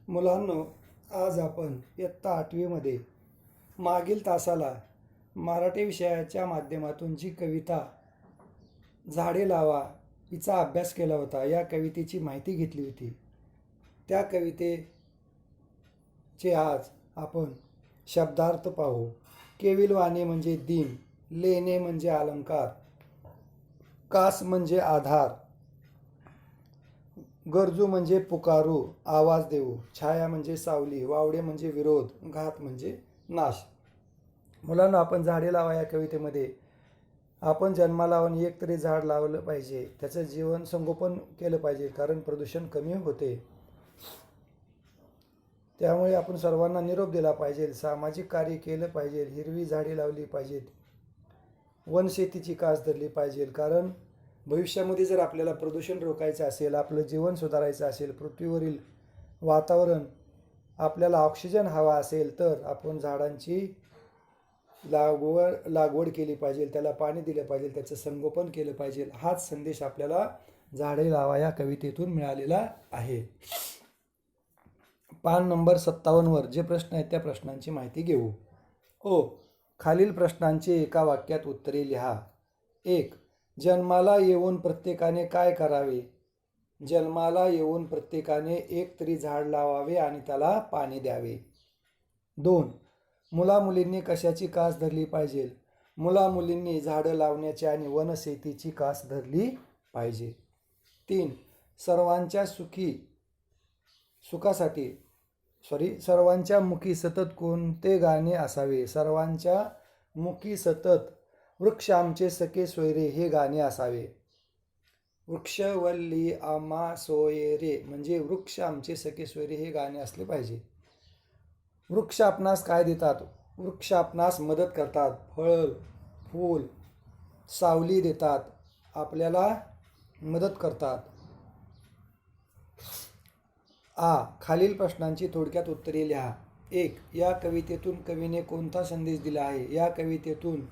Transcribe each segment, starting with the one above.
मुलांनो, आज आपण इयत्ता 8वीमध्ये मागील तासाला मराठी विषयाच्या माध्यमातून जी कविता झाडे लावा हिचा अभ्यास केला होता. या कवितेची माहिती घेतली होती. त्या कवितेचे आज आपण शब्दार्थ पाहू. केविलवाणे म्हणजे दिन, लेणे म्हणजे अलंकार, कास म्हणजे आधार, गरजू म्हणजे पुकारू, आवाज देऊ, छाया म्हणजे सावली, वावडे म्हणजे विरोध, घात म्हणजे नाश. मुलांना, आपण झाडे लावा या कवितेमध्ये आपण जन्माला लावून एक तरी झाड लावलं पाहिजे. त्याचं जीवन संगोपन केलं पाहिजे, कारण प्रदूषण कमी होते. त्यामुळे आपण सर्वांना निरोप दिला पाहिजे, सामाजिक कार्य केलं पाहिजे, हिरवी झाडे लावली पाहिजेत, वनशेतीची कास धरली पाहिजे. कारण भविष्यामध्ये जर आपल्याला प्रदूषण रोखायचं असेल, आपलं जीवन सुधारायचं असेल, पृथ्वीवरील वातावरण आपल्याला ऑक्सिजन हवा असेल, तर आपण झाडांची लागवड केली पाहिजे, त्याला पाणी दिलं पाहिजे, त्याचं संगोपन केलं पाहिजे. हाच संदेश आपल्याला झाडे लावा या कवितेतून मिळालेला आहे. पान नंबर 57वर जे प्रश्न आहेत त्या प्रश्नांची माहिती घेऊ. खालील प्रश्नांची एका वाक्यात उत्तरे लिहा. 1. जन्माला येऊन प्रत्येकाने काय करावे? जन्माला येऊन प्रत्येकाने एक तरी झाड लावावे आणि त्याला पाणी द्यावे. 2. मुलामुलींनी कशाची कास धरली पाहिजे? मुलामुलींनी झाडं लावण्याची आणि वनशेतीची कास धरली पाहिजे. 3. सर्वांच्या मुखी सतत कोणते गाणे असावे? सर्वांच्या मुखी सतत वृक्ष आमचे सखे सोयरे हे गाणे असावे. वृक्षवल्ली आम्हा सोयरे म्हणजे वृक्ष आमचे सखे सोयरे हे गाणे असले पाहिजे. वृक्ष आपणास काय देतात? वृक्ष आपणास मदत करतात, फळ, फूल, सावली देतात, आपल्याला मदत करतात. खालील प्रश्नांची थोडक्यात उत्तरे लिहा. 1. या कवितेतून कवीने कोणता संदेश दिला आहे? या कवितेतून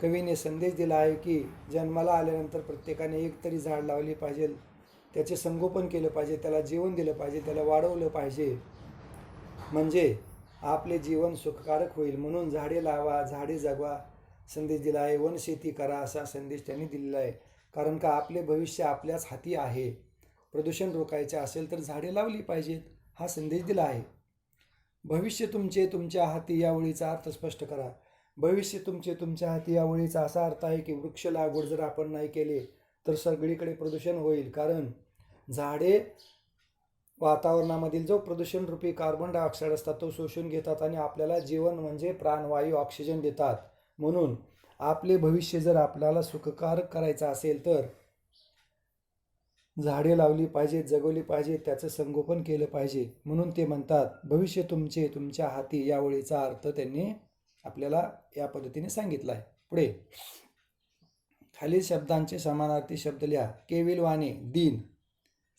कवीने संदेश दिला आहे की जन्माला आल्यानंतर प्रत्येकाने एक तरी झाड लावले पाहिजे, त्याचे संगोपन केलं पाहिजे, त्याला जीवन दिलं पाहिजे, त्याला वाढवलं पाहिजे, म्हणजे आपले जीवन सुखकारक होईल. म्हणून झाडे लावा, झाडे जगवा संदेश दिला आहे. वनशेती करा असा संदेश त्यांनी दिलेला आहे. कारण का आपले भविष्य आपल्याच हाती आहे. प्रदूषण रोखायचे असेल तर झाडे लावली पाहिजेत हा संदेश दिला आहे. भविष्य तुमचे तुमच्या हाती या ओळीचा अर्थ स्पष्ट करा. भविष्य तुमचे तुमच्या हाती या ओळीचा असा अर्थ आहे की वृक्ष लागवड जर आपण नाही केले तर सगळीकडे प्रदूषण होईल. कारण झाडे वातावरणामधील जो प्रदूषण रूपी कार्बन डायऑक्साईड असतात तो शोषून घेतात आणि आपल्याला जीवन म्हणजे प्राणवायू ऑक्सिजन देतात. म्हणून आपले भविष्य जर आपल्याला सुखकारक करायचं असेल तर झाडे लावली पाहिजेत, जगवली पाहिजेत, त्याचं संगोपन केलं पाहिजे. म्हणून ते म्हणतात भविष्य तुमचे तुमच्या हाती या ओळीचा अर्थ त्यांनी आपल्याला या पद्धतीने सांगितला आहे. पुढे खालील शब्दांचे समानार्थी शब्द लिहा. केविलवाणे दिन,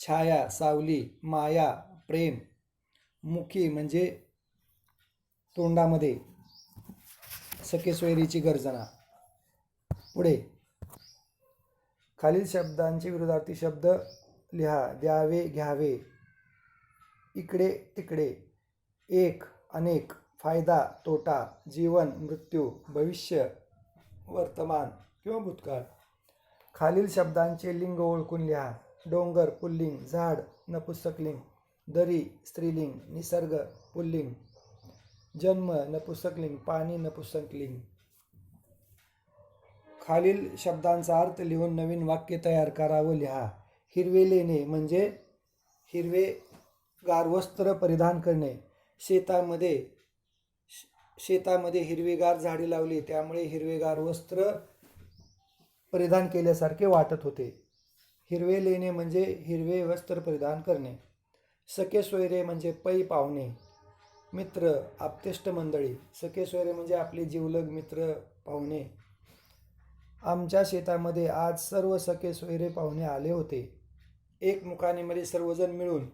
छाया सावली, माया प्रेम, मुखी म्हणजे तोंडामध्ये, सखे सोयरीची गर्जना. पुढे खालील शब्दांचे विरुद्धार्थी शब्द लिहा. द्यावे घ्यावे, इकडे तिकडे, एक अनेक, फायदा तोटा, जीवन मृत्यू, भविष्य वर्तमान किंवा भूतकाळ. खालील शब्दांचे लिंग ओळखून लिहा. डोंगर पुल्लिंग, झाड नपुंसकलिंग, दरी स्त्रीलिंग, निसर्ग पुल्लिंग, जन्म नपुंसकलिंग, पाणी नपुंसकलिंग. खालील शब्दांचा अर्थ लिहून नवीन वाक्य तयार करा व लिहा. हिरवे लेणे म्हणजे हिरवेगार वस्त्र परिधान करणे. शेतामध्ये हिरवीगार झाडे लावली त्यामुळे हिरवेगार वस्त्र परिधान केल्यासारखे वाटत होते. हिरवे लेणे म्हणजे हिरवे वस्त्र परिधान करणे. सखे सोयरे म्हणजे पै पाहुणे, मित्र आप्तेष्ट मंडळी. सखे सोयरे म्हणजे आपले जिवलग मित्र पाहुणे. आमच्या शेतामध्ये आज सर्व सखे सोयरे पाहुणे आले होते. एकमुखानेमध्ये सर्वजण मिळून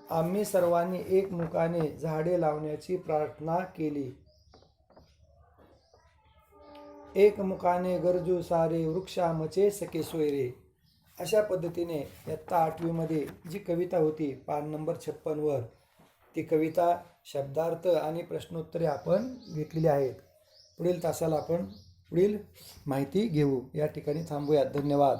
आम्ही सर्वांनी एकमुखाने झाडे लावण्याची प्रार्थना केली. एकमुखाने गरजू सारे वृक्ष आमचे सखे सोयरे. अशा पद्धतीने इयत्ता 8वीमध्ये जी कविता होती पान नंबर 56वर ती कविता शब्दार्थ आणि प्रश्नोत्तरे आपण घेतलेली आहेत. पुढील तासाला आपण पुढील माहिती घेऊ. या ठिकाणी थांबूयात. धन्यवाद.